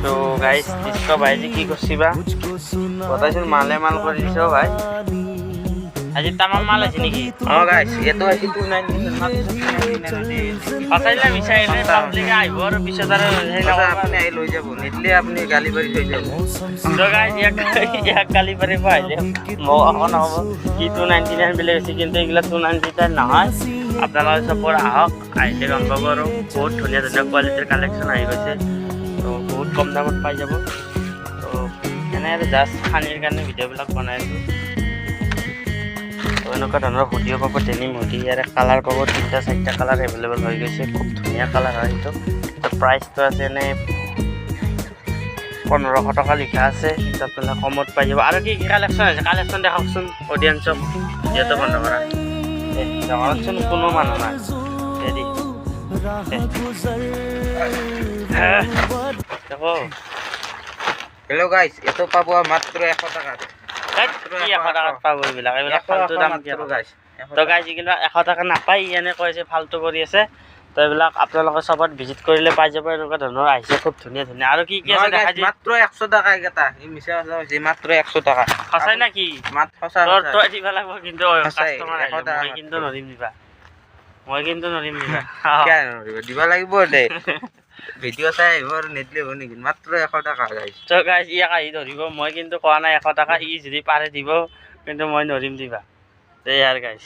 তো guys disco ভাই যে কি করছিবা কথাছিল মালে মাল করে দিছো ভাই আজি তামাম মাল আছে নাকি গাইস এতো আছে 299 মাত্র পাতাইলা মিশাইলে পাবলিক আইব আর 20000 হেলা আপনি আই লই যাব নিলে আপনি গালি বাড়ি হই যাব তো গাইস এক গালি বাড়ি পাইলে মো এখন হবে কি 299 বিলে বেশি কিন্তু এগুলা 299 না হয় আপনারা সপোর্ট আহক আইলে গম পাবো আর বহুত ধুনিয়া ধুনিয়া কোয়ালিটির কালেকশন আই গেছে তো বহুত কম দামত পাই যাব তো এনে আর জাস্ট খানির কাৰণে ভিডিওবিলাক বনাই আছো তো এনেকুৱা ধৰণৰ হুডিও পাব ডেনিম হুডি ইয়াৰে কালাৰ পাব 3টা 4টা কালাৰ এভেইলেবল হৈ গৈছে খুব ধুনীয়া কালাৰ হয় এইটো তো প্ৰাইচটো আছে এনে 1500 টকা লিখা আছে কিন্তু আপোনালোকে কমত পাই যাব আৰু কি কি কালেকশ্যন আছে কালেকশ্যন দেখাওকচোন অডিয়েন্সক যিহেতু বন্ধ কৰা দেখাওকচোন কোনো মানুহ নাই ৰেডি দেখো হেল্ল' গাইস এটো পাব মাত্ৰ 100 টাকাত কি 100 টাকাত পাব এইবিলাক ফালতু দাম কি গাইস তো গাইস কিন্তু 100 টাকা নাপাই এনে কৈছে ফালতু কৰি আছে তো এইবিলাক আপোনালোকে সবত ভিজিট কৰিলে পাই যাব এনেকুৱা ধৰণৰ আহিছে খুব ধুনীয়া ধুনীয়া আৰু কি কি আছে দেখাই মাত্ৰ 100 টাকা এটা এই মিছা আছে মাত্ৰ 100 টাকা সঁচাই নাকি মাত্ৰ সঁচা তো দিবা লাগিব কিন্তু কাস্টমাৰ মই কিন্তু নৰিম দিবা কিয় নৰিব দিবা লাগিব দে ভিডিও চাই আহিবৰ নেটলে হ'ব নেকি মাত্ৰ 100 টাকা গাইস তো গাইস ইয়াক আহি ধৰিব মই কিন্তু কোৱা নাই 100 টাকা ই যদি পাৰে দিব কিন্তু মই নৰিম দিবা দে ইয়াৰ গাইস